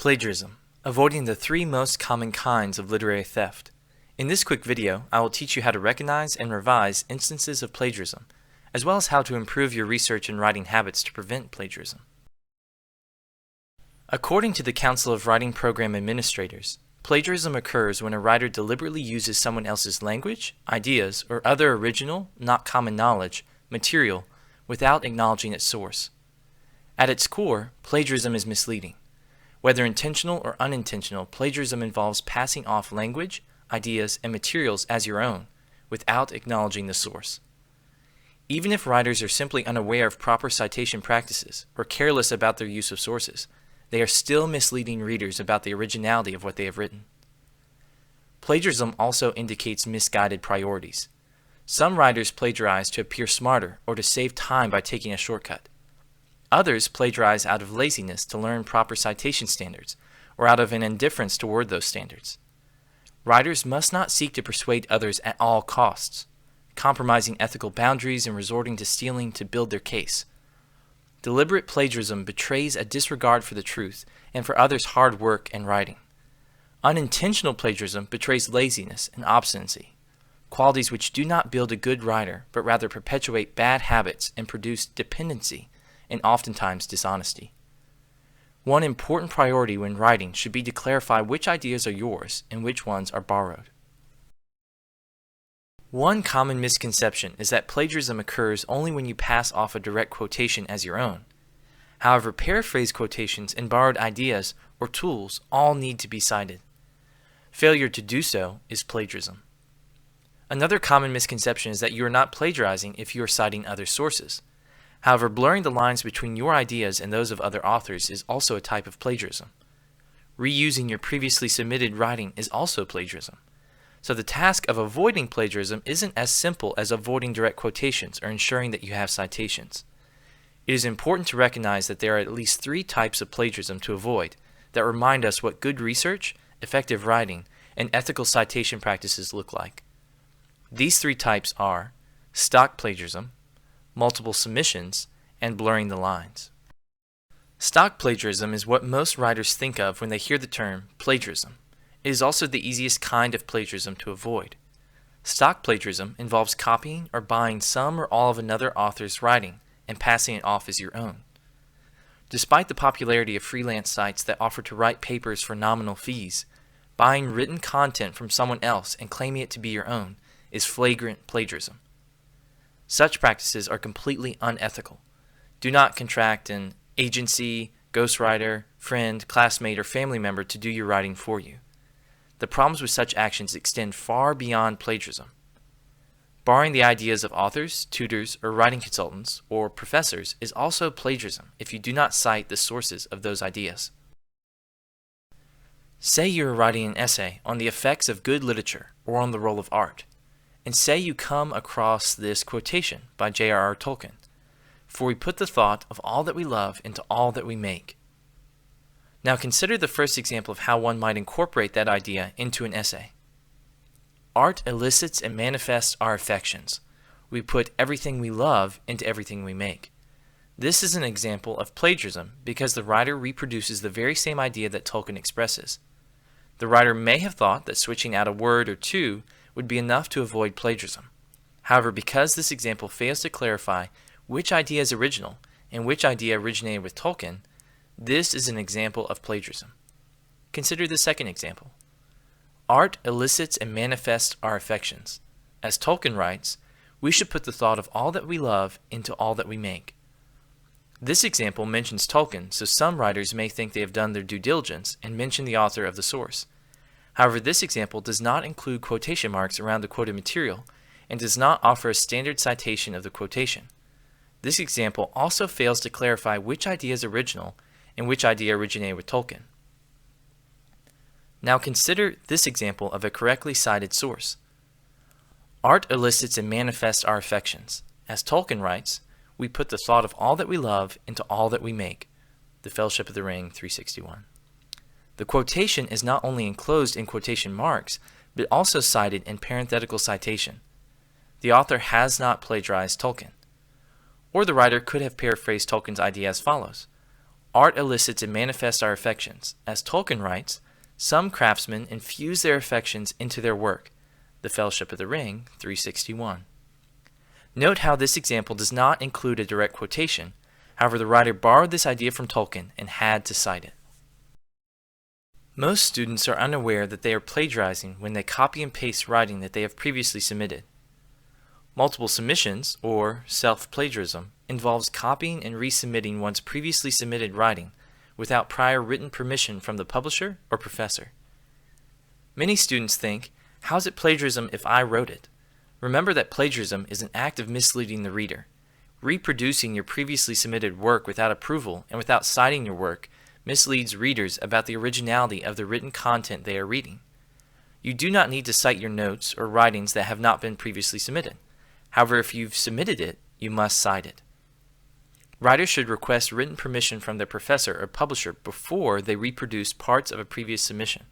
Plagiarism, avoiding the 3 most common kinds of literary theft. In this quick video, I will teach you how to recognize and revise instances of plagiarism, as well as how to improve your research and writing habits to prevent plagiarism. According to the Council of Writing Program Administrators, plagiarism occurs when a writer deliberately uses someone else's language, ideas, or other original, not common knowledge, material, without acknowledging its source. At its core, plagiarism is misleading. Whether intentional or unintentional, plagiarism involves passing off language, ideas, and materials as your own, without acknowledging the source. Even if writers are simply unaware of proper citation practices or careless about their use of sources, they are still misleading readers about the originality of what they have written. Plagiarism also indicates misguided priorities. Some writers plagiarize to appear smarter or to save time by taking a shortcut. Others plagiarize out of laziness to learn proper citation standards, or out of an indifference toward those standards. Writers must not seek to persuade others at all costs, compromising ethical boundaries and resorting to stealing to build their case. Deliberate plagiarism betrays a disregard for the truth and for others' hard work and writing. Unintentional plagiarism betrays laziness and obstinacy, qualities which do not build a good writer, but rather perpetuate bad habits and produce dependency and oftentimes dishonesty. One important priority when writing should be to clarify which ideas are yours and which ones are borrowed. One common misconception is that plagiarism occurs only when you pass off a direct quotation as your own. However, paraphrased quotations and borrowed ideas or tools all need to be cited. Failure to do so is plagiarism. Another common misconception is that you are not plagiarizing if you are citing other sources. However, blurring the lines between your ideas and those of other authors is also a type of plagiarism. Reusing your previously submitted writing is also plagiarism. So the task of avoiding plagiarism isn't as simple as avoiding direct quotations or ensuring that you have citations. It is important to recognize that there are at least 3 types of plagiarism to avoid that remind us what good research, effective writing, and ethical citation practices look like. These 3 types are stock plagiarism, multiple submissions, and blurring the lines. Stock plagiarism is what most writers think of when they hear the term plagiarism. It is also the easiest kind of plagiarism to avoid. Stock plagiarism involves copying or buying some or all of another author's writing and passing it off as your own. Despite the popularity of freelance sites that offer to write papers for nominal fees, buying written content from someone else and claiming it to be your own is flagrant plagiarism. Such practices are completely unethical. Do not contract an agency, ghostwriter, friend, classmate, or family member to do your writing for you. The problems with such actions extend far beyond plagiarism. Borrowing the ideas of authors, tutors, or writing consultants, or professors is also plagiarism if you do not cite the sources of those ideas. Say you are writing an essay on the effects of good literature or on the role of art, and say you come across this quotation by J.R.R. Tolkien, "For we put the thought of all that we love into all that we make." Now consider the first example of how one might incorporate that idea into an essay. Art elicits and manifests our affections. We put everything we love into everything we make. This is an example of plagiarism because the writer reproduces the very same idea that Tolkien expresses. The writer may have thought that switching out a word or two would be enough to avoid plagiarism. However, because this example fails to clarify which idea is original and which idea originated with Tolkien, this is an example of plagiarism. Consider the second example. Art elicits and manifests our affections. As Tolkien writes, we should put the thought of all that we love into all that we make. This example mentions Tolkien, so some writers may think they have done their due diligence and mention the author of the source. However, this example does not include quotation marks around the quoted material and does not offer a standard citation of the quotation. This example also fails to clarify which idea is original and which idea originated with Tolkien. Now consider this example of a correctly cited source. Art elicits and manifests our affections. As Tolkien writes, we put the thought of all that we love into all that we make. The Fellowship of the Ring 361. The quotation is not only enclosed in quotation marks, but also cited in parenthetical citation. The author has not plagiarized Tolkien. Or the writer could have paraphrased Tolkien's idea as follows. Art elicits and manifests our affections. As Tolkien writes, some craftsmen infuse their affections into their work. The Fellowship of the Ring, 361. Note how this example does not include a direct quotation. However, the writer borrowed this idea from Tolkien and had to cite it. Most students are unaware that they are plagiarizing when they copy and paste writing that they have previously submitted. Multiple submissions, or self-plagiarism, involves copying and resubmitting one's previously submitted writing without prior written permission from the publisher or professor. Many students think, "How's it plagiarism if I wrote it?" Remember that plagiarism is an act of misleading the reader. Reproducing your previously submitted work without approval and without citing your work misleads readers about the originality of the written content they are reading. You do not need to cite your notes or writings that have not been previously submitted. However, if you've submitted it, you must cite it. Writers should request written permission from their professor or publisher before they reproduce parts of a previous submission.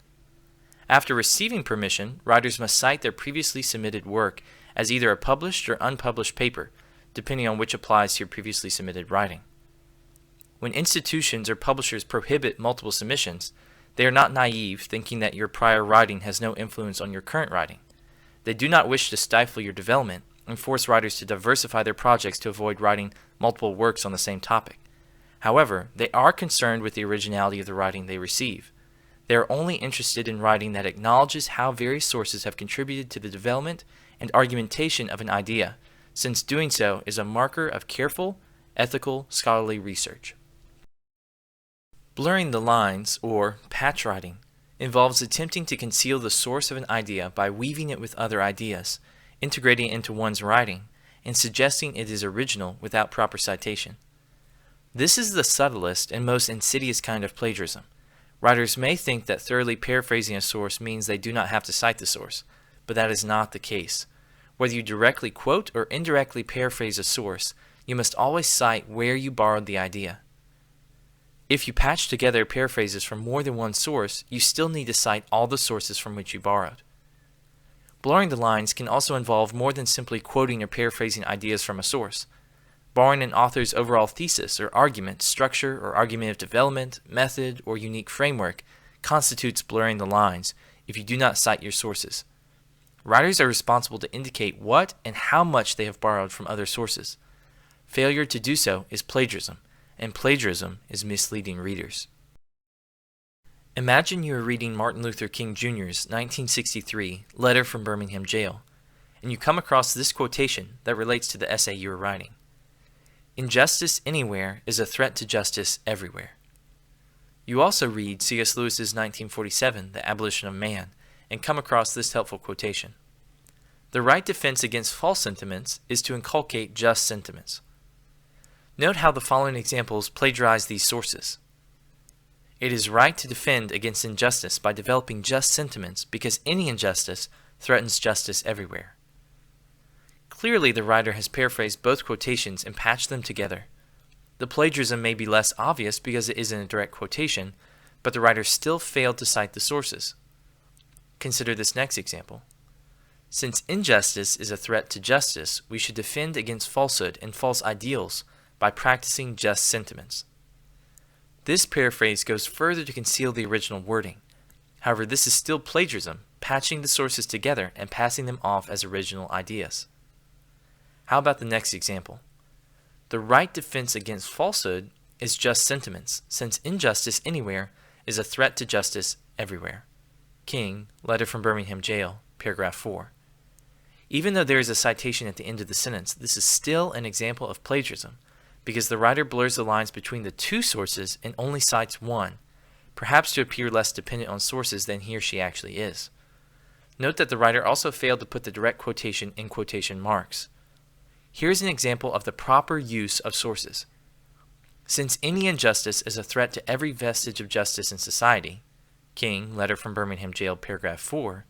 After receiving permission, writers must cite their previously submitted work as either a published or unpublished paper, depending on which applies to your previously submitted writing. When institutions or publishers prohibit multiple submissions, they are not naive, thinking that your prior writing has no influence on your current writing. They do not wish to stifle your development and force writers to diversify their projects to avoid writing multiple works on the same topic. However, they are concerned with the originality of the writing they receive. They are only interested in writing that acknowledges how various sources have contributed to the development and argumentation of an idea, since doing so is a marker of careful, ethical, scholarly research. Blurring the lines, or patch writing, involves attempting to conceal the source of an idea by weaving it with other ideas, integrating it into one's writing, and suggesting it is original without proper citation. This is the subtlest and most insidious kind of plagiarism. Writers may think that thoroughly paraphrasing a source means they do not have to cite the source, but that is not the case. Whether you directly quote or indirectly paraphrase a source, you must always cite where you borrowed the idea. If you patch together paraphrases from more than one source, you still need to cite all the sources from which you borrowed. Blurring the lines can also involve more than simply quoting or paraphrasing ideas from a source. Borrowing an author's overall thesis or argument, structure or argumentative development, method, or unique framework constitutes blurring the lines if you do not cite your sources. Writers are responsible to indicate what and how much they have borrowed from other sources. Failure to do so is plagiarism, and plagiarism is misleading readers. Imagine you are reading Martin Luther King Jr.'s 1963 Letter from Birmingham Jail, and you come across this quotation that relates to the essay you are writing. "Injustice anywhere is a threat to justice everywhere." You also read C.S. Lewis's 1947 The Abolition of Man, and come across this helpful quotation. "The right defense against false sentiments is to inculcate just sentiments." Note how the following examples plagiarize these sources. It is right to defend against injustice by developing just sentiments because any injustice threatens justice everywhere. Clearly, the writer has paraphrased both quotations and patched them together. The plagiarism may be less obvious because it isn't a direct quotation, but the writer still failed to cite the sources. Consider this next example. "Since injustice is a threat to justice, we should defend against falsehood and false ideals by practicing just sentiments." This paraphrase goes further to conceal the original wording. However, this is still plagiarism, patching the sources together and passing them off as original ideas. How about the next example? "The right defense against falsehood is just sentiments, since injustice anywhere is a threat to justice everywhere." King, Letter from Birmingham Jail, paragraph 4. Even though there is a citation at the end of the sentence, this is still an example of plagiarism, because the writer blurs the lines between the two sources and only cites one, perhaps to appear less dependent on sources than he or she actually is. Note that the writer also failed to put the direct quotation in quotation marks. Here's an example of the proper use of sources. "Since any injustice is a threat to every vestige of justice in society," King, Letter from Birmingham Jail, paragraph 4,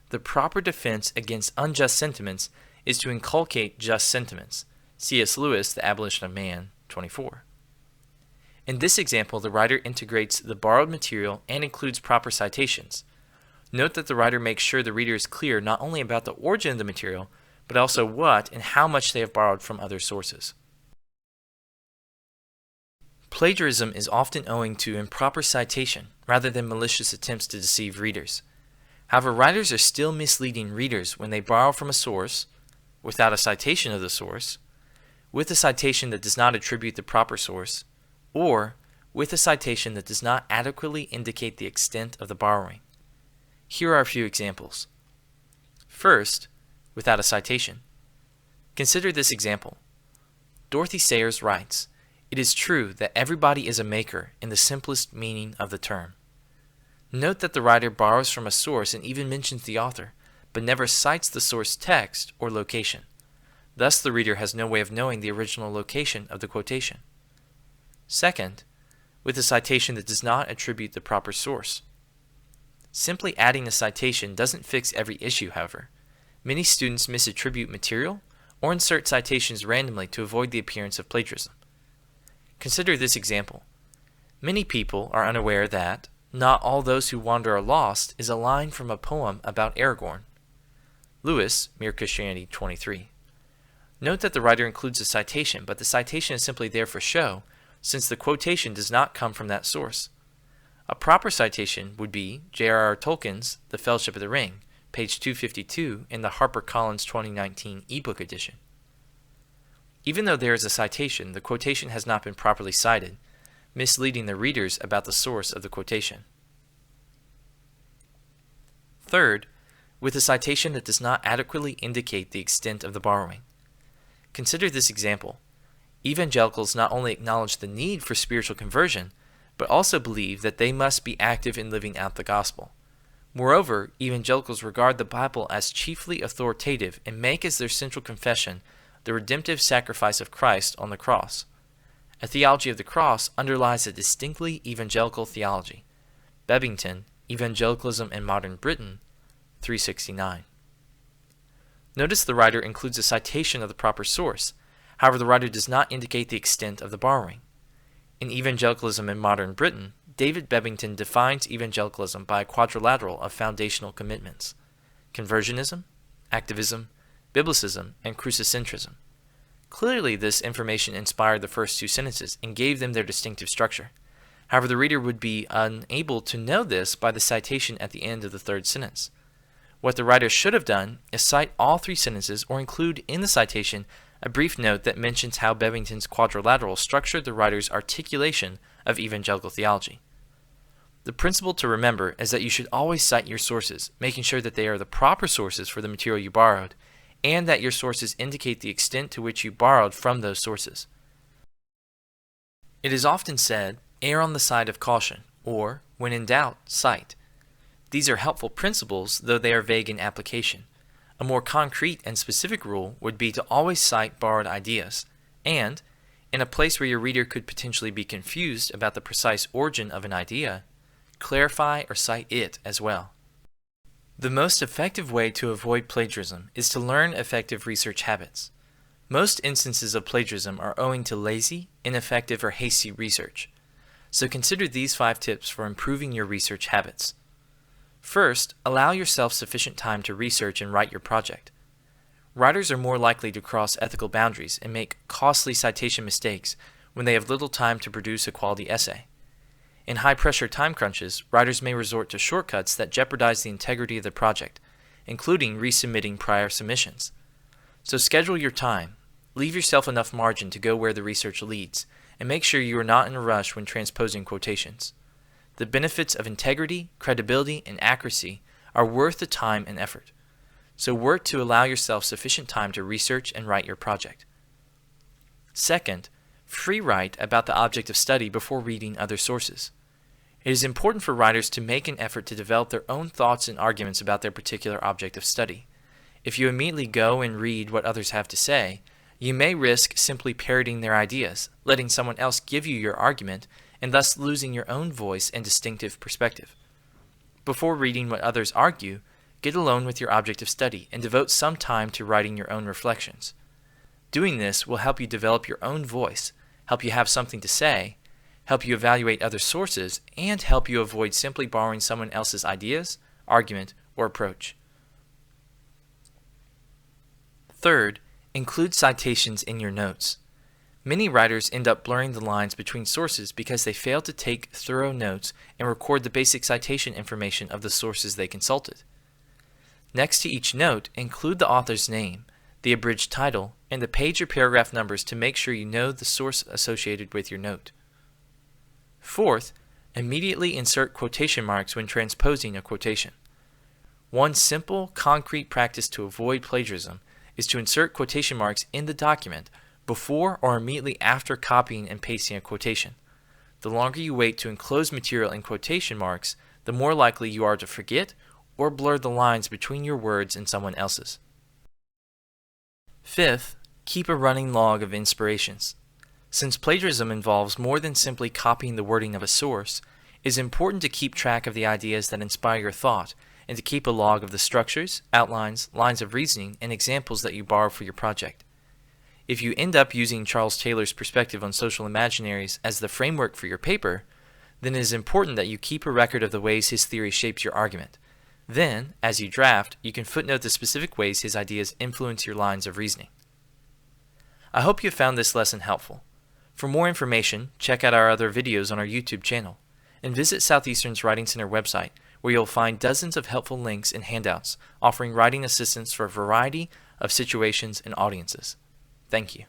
"the proper defense against unjust sentiments is to inculcate just sentiments." C.S. Lewis, The Abolition of Man, 24. In this example, the writer integrates the borrowed material and includes proper citations. Note that the writer makes sure the reader is clear not only about the origin of the material, but also what and how much they have borrowed from other sources. Plagiarism is often owing to improper citation rather than malicious attempts to deceive readers. However, writers are still misleading readers when they borrow from a source without a citation of the source, with a citation that does not attribute the proper source, or with a citation that does not adequately indicate the extent of the borrowing. Here are a few examples. First, without a citation. Consider this example. Dorothy Sayers writes, "It is true that everybody is a maker in the simplest meaning of the term." Note that the writer borrows from a source and even mentions the author, but never cites the source text or location. Thus, the reader has no way of knowing the original location of the quotation. Second, with a citation that does not attribute the proper source. Simply adding a citation doesn't fix every issue, however. Many students misattribute material or insert citations randomly to avoid the appearance of plagiarism. Consider this example. Many people are unaware that "Not all those who wander are lost" is a line from a poem about Aragorn. Lewis, Mere Christianity 23. Note that the writer includes a citation, but the citation is simply there for show, since the quotation does not come from that source. A proper citation would be J.R.R. Tolkien's The Fellowship of the Ring, page 252 in the HarperCollins 2019 ebook edition. Even though there is a citation, the quotation has not been properly cited, misleading the readers about the source of the quotation. Third, with a citation that does not adequately indicate the extent of the borrowing. Consider this example. Evangelicals not only acknowledge the need for spiritual conversion, but also believe that they must be active in living out the gospel. Moreover, evangelicals regard the Bible as chiefly authoritative and make as their central confession the redemptive sacrifice of Christ on the cross. A theology of the cross underlies a distinctly evangelical theology. Bebbington, Evangelicalism in Modern Britain, 369. Notice the writer includes a citation of the proper source. However, the writer does not indicate the extent of the borrowing. In Evangelicalism in Modern Britain, David Bebbington defines evangelicalism by a quadrilateral of foundational commitments: conversionism, activism, biblicism, and crucicentrism. Clearly, this information inspired the first two sentences and gave them their distinctive structure. However, the reader would be unable to know this by the citation at the end of the third sentence. What the writer should have done is cite all three sentences or include in the citation a brief note that mentions how Bebbington's quadrilateral structured the writer's articulation of evangelical theology. The principle to remember is that you should always cite your sources, making sure that they are the proper sources for the material you borrowed, and that your sources indicate the extent to which you borrowed from those sources. It is often said, "Err on the side of caution," or, "When in doubt, cite." These are helpful principles, though they are vague in application. A more concrete and specific rule would be to always cite borrowed ideas, and, in a place where your reader could potentially be confused about the precise origin of an idea, clarify or cite it as well. The most effective way to avoid plagiarism is to learn effective research habits. Most instances of plagiarism are owing to lazy, ineffective, or hasty research. So consider these 5 tips for improving your research habits. First, allow yourself sufficient time to research and write your project. Writers are more likely to cross ethical boundaries and make costly citation mistakes when they have little time to produce a quality essay. In high-pressure time crunches, writers may resort to shortcuts that jeopardize the integrity of the project, including resubmitting prior submissions. So schedule your time, leave yourself enough margin to go where the research leads, and make sure you are not in a rush when transposing quotations. The benefits of integrity, credibility, and accuracy are worth the time and effort. So work to allow yourself sufficient time to research and write your project. Second, free write about the object of study before reading other sources. It is important for writers to make an effort to develop their own thoughts and arguments about their particular object of study. If you immediately go and read what others have to say, you may risk simply parroting their ideas, letting someone else give you your argument, and thus losing your own voice and distinctive perspective. Before reading what others argue, get alone with your object of study and devote some time to writing your own reflections. Doing this will help you develop your own voice, help you have something to say, help you evaluate other sources, and help you avoid simply borrowing someone else's ideas, argument, or approach. Third, include citations in your notes. Many writers end up blurring the lines between sources because they fail to take thorough notes and record the basic citation information of the sources they consulted. Next to each note, include the author's name, the abridged title, and the page or paragraph numbers to make sure you know the source associated with your note. Fourth, immediately insert quotation marks when transposing a quotation. One simple, concrete practice to avoid plagiarism is to insert quotation marks in the document before or immediately after copying and pasting a quotation. The longer you wait to enclose material in quotation marks, the more likely you are to forget or blur the lines between your words and someone else's. Fifth, keep a running log of inspirations. Since plagiarism involves more than simply copying the wording of a source, it is important to keep track of the ideas that inspire your thought and to keep a log of the structures, outlines, lines of reasoning, and examples that you borrow for your project. If you end up using Charles Taylor's perspective on social imaginaries as the framework for your paper, then it is important that you keep a record of the ways his theory shapes your argument. Then, as you draft, you can footnote the specific ways his ideas influence your lines of reasoning. I hope you found this lesson helpful. For more information, check out our other videos on our YouTube channel, and visit Southeastern's Writing Center website, where you'll find dozens of helpful links and handouts offering writing assistance for a variety of situations and audiences. Thank you.